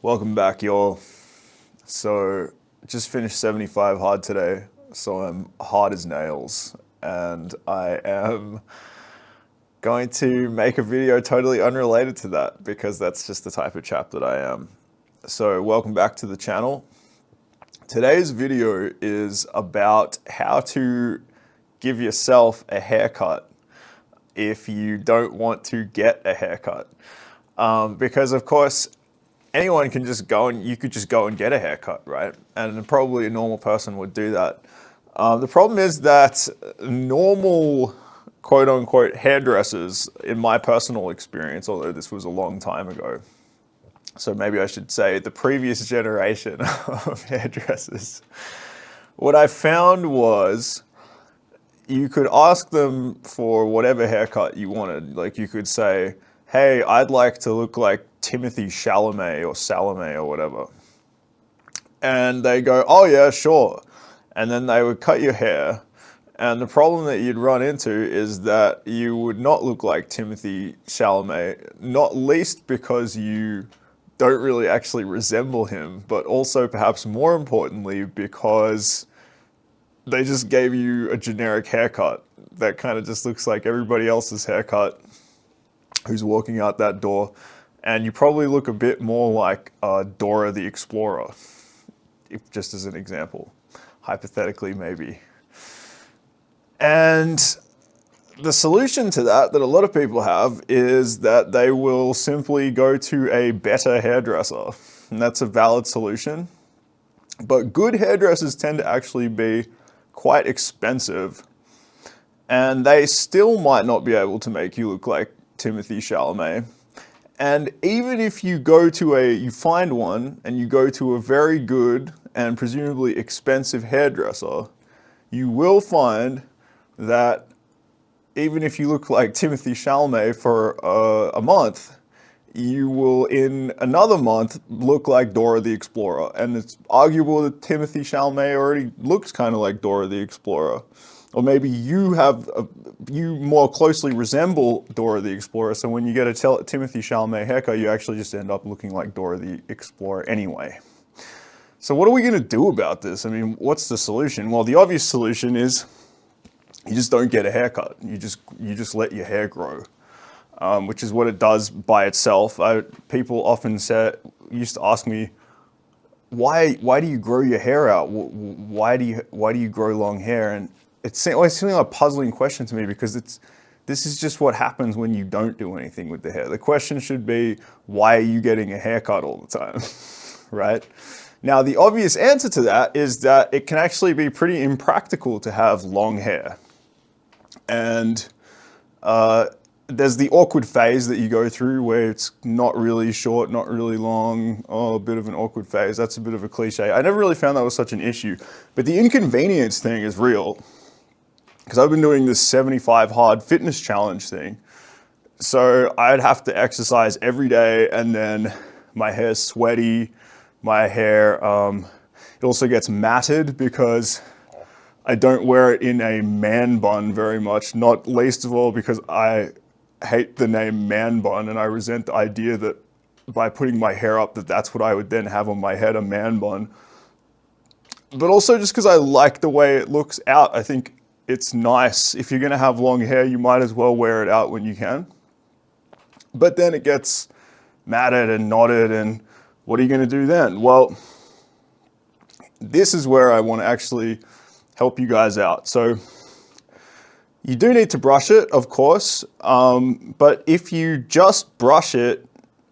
Welcome back, y'all. So, just finished 75 hard today, so I'm hard as nails, and I am going to make a video totally unrelated to that because that's just the type of chap that I am. So, welcome back to the channel. Today's video is about how to give yourself a haircut if you don't want to get a haircut. Because, of course, anyone can just go and you could just go and get a haircut, right? And probably a normal person would do that. The problem is that normal, quote unquote, hairdressers, in my personal experience, although this was a long time ago, so maybe I should say the previous generation of hairdressers, what I found was you could ask them for whatever haircut you wanted. Like you could say, hey, I'd like to look like Timothy Chalamet or Salome or whatever. And they go, oh yeah, sure. And then they would cut your hair. And the problem that you'd run into is that you would not look like Timothy Chalamet, not least because you don't really actually resemble him, but also perhaps more importantly because they just gave you a generic haircut that kind of just looks like everybody else's haircut who's walking out that door. And you probably look a bit more like Dora the Explorer, if, just as an example, hypothetically maybe. And the solution to that a lot of people have is that they will simply go to a better hairdresser. And that's a valid solution. But good hairdressers tend to actually be quite expensive, and they still might not be able to make you look like Timothy Chalamet. And even if you you find one and you go to a very good and presumably expensive hairdresser, you will find that even if you look like Timothy Chalamet for a month, you will in another month look like Dora the Explorer. And it's arguable that Timothy Chalamet already looks kind of like Dora the Explorer. Or maybe you more closely resemble Dora the Explorer, so when you get a Timothy Chalamet haircut, you actually just end up looking like Dora the Explorer anyway. So what are we going to do about this? I mean, what's the solution? Well, the obvious solution is you just don't get a haircut. You just let your hair grow. Which is what it does by itself. People often used to ask me, why do you grow your hair out? Why do you grow long hair? And it's always seeming like a puzzling question to me because this is just what happens when you don't do anything with the hair. The question should be, why are you getting a haircut all the time, right? Now, the obvious answer to that is that it can actually be pretty impractical to have long hair. And there's the awkward phase that you go through where it's not really short, not really long, a bit of an awkward phase. That's a bit of a cliche. I never really found that was such an issue. But the inconvenience thing is real. Because I've been doing this 75 hard fitness challenge thing. So I'd have to exercise every day and then my hair's sweaty. My hair, it also gets matted because I don't wear it in a man bun very much, not least of all because I hate the name man bun and I resent the idea that by putting my hair up that's what I would then have on my head, a man bun. But also just because I like the way it looks out. I think it's nice. If you're going to have long hair, you might as well wear it out when you can. But then it gets matted and knotted, and what are you going to do then? Well, this is where I want to actually help you guys out. So you do need to brush it, of course, but if you just brush it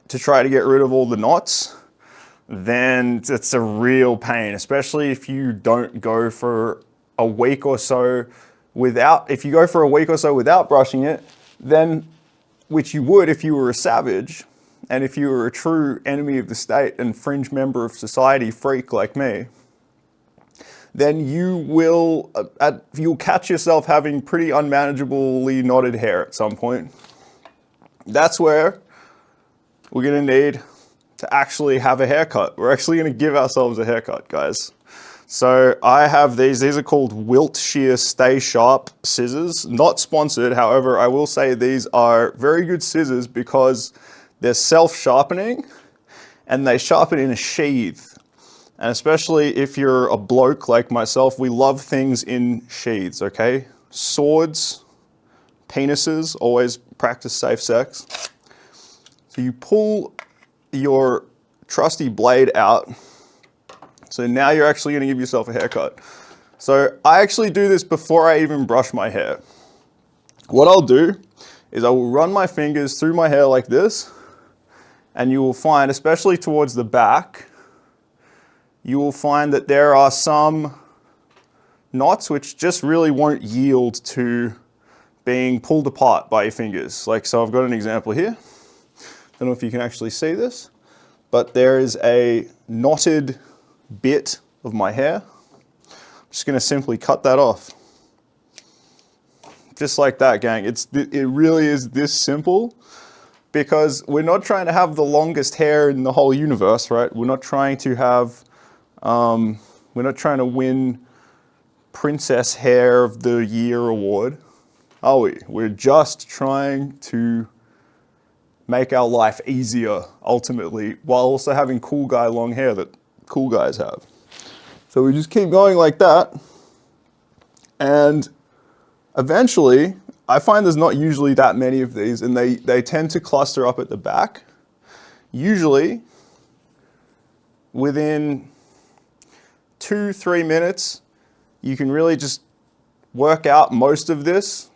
to try to get rid of all the knots, then it's a real pain, especially if you don't go for a week or so if you go for a week or so without brushing it, then, which you would if you were a savage, and if you were a true enemy of the state and fringe member of society freak like me, then you'll catch yourself having pretty unmanageably knotted hair at some point. That's where we're gonna need to actually have a haircut. We're actually gonna give ourselves a haircut, guys. So I have these are called Wiltshire Stay Sharp scissors, not sponsored. However, I will say these are very good scissors because they're self-sharpening and they sharpen in a sheath. And especially if you're a bloke like myself, we love things in sheaths, okay? Swords, penises, always practice safe sex. So you pull your trusty blade out. So now you're actually going to give yourself a haircut. So I actually do this before I even brush my hair. What I'll do is I will run my fingers through my hair like this, and you will find, especially towards the back, you will find that there are some knots which just really won't yield to being pulled apart by your fingers. Like, so I've got an example here. Don't know if you can actually see this, but there is a knotted bit of my hair. I'm just going to simply cut that off. Just like that, gang. It really is this simple, because we're not trying to have the longest hair in the whole universe, right? We're not trying to have, we're not trying to win Princess Hair of the Year award, are we? We're just trying to make our life easier, ultimately, while also having cool guy long hair that cool guys have. So we just keep going like that, and eventually, I find there's not usually that many of these, and they tend to cluster up at the back. Usually, within 2-3 minutes, you can really just work out most of this,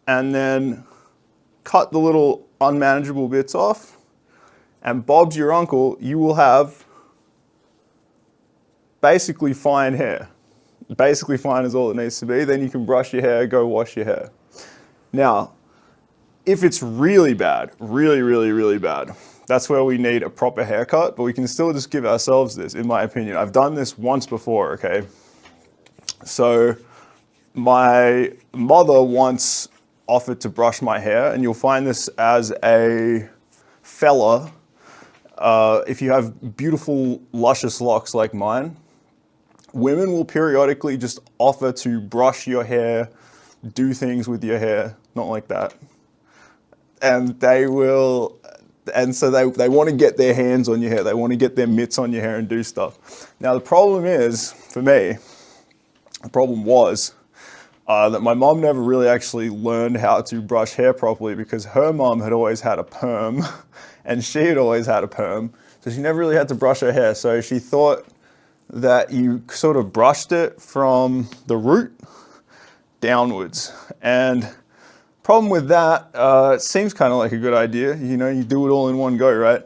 and then cut the little unmanageable bits off, and Bob's your uncle, you will have basically fine hair. Basically fine is all it needs to be. Then you can brush your hair, go wash your hair. Now, if it's really bad, really bad, that's where we need a proper haircut, but we can still just give ourselves this, in my opinion. I've done this once before, okay? So my mother once offered to brush my hair, and you'll find this as a fella, if you have beautiful, luscious locks like mine, women will periodically just offer to brush your hair, do things with your hair, not like that. And they will, and so they want to get their hands on your hair, they want to get their mitts on your hair and do stuff. Now the problem is, for me, the problem was that my mom never really actually learned how to brush hair properly, because her mom had always had a perm and she had always had a perm. So she never really had to brush her hair. So she thought that you sort of brushed it from the root downwards. And problem with that, it seems kind of like a good idea. You know, you do it all in one go, right?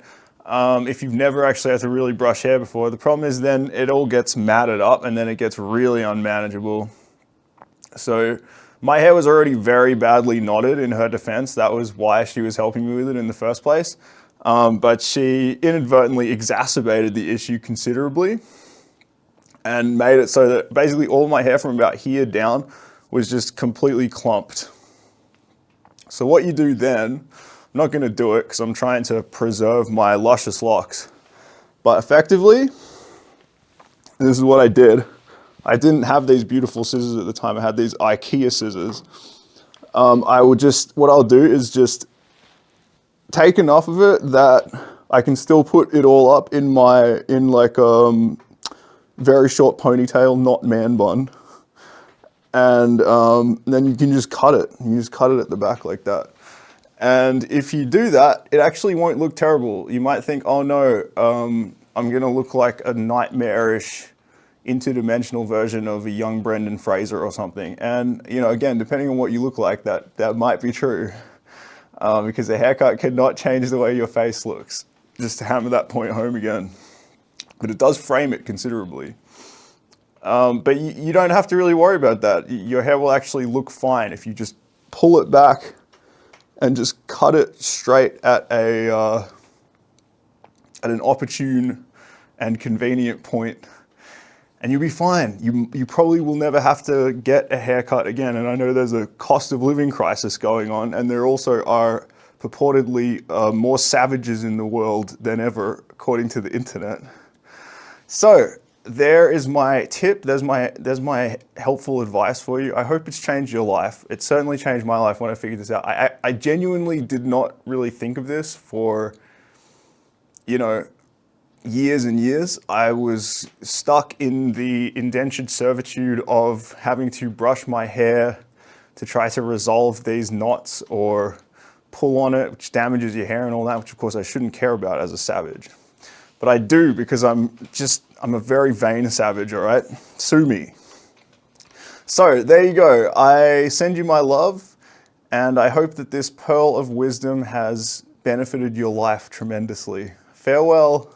If you've never actually had to really brush hair before, the problem is then it all gets matted up and then it gets really unmanageable. So my hair was already very badly knotted, in her defense. That was why she was helping me with it in the first place. But she inadvertently exacerbated the issue considerably and made it so that basically all my hair from about here down was just completely clumped. So what you do then, I'm not going to do it because I'm trying to preserve my luscious locks, but effectively, this is what I did. I didn't have these beautiful scissors at the time. I had these IKEA scissors. What I'll do is just take enough of it that I can still put it all up in like very short ponytail, not man bun. And then you can just cut it. You just cut it at the back like that. And if you do that, it actually won't look terrible. You might think, oh no, I'm gonna look like a nightmarish, interdimensional version of a young Brendan Fraser or something. And you know, again, depending on what you look like, that might be true. Because a haircut cannot change the way your face looks. Just to hammer that point home again. But it does frame it considerably. But you don't have to really worry about that. Your hair will actually look fine if you just pull it back and just cut it straight at an opportune and convenient point, and you'll be fine. You probably will never have to get a haircut again. And I know there's a cost of living crisis going on, and there also are purportedly more savages in the world than ever, according to the internet. So there is my tip. There's my helpful advice for you. I hope it's changed your life. It certainly changed my life when I figured this out. I genuinely did not really think of this for, you know, years and years, I was stuck in the indentured servitude of having to brush my hair to try to resolve these knots or pull on it, which damages your hair and all that, which of course I shouldn't care about as a savage. But I do because I'm a very vain savage, all right? Sue me. So there you go. I send you my love, and I hope that this pearl of wisdom has benefited your life tremendously. Farewell.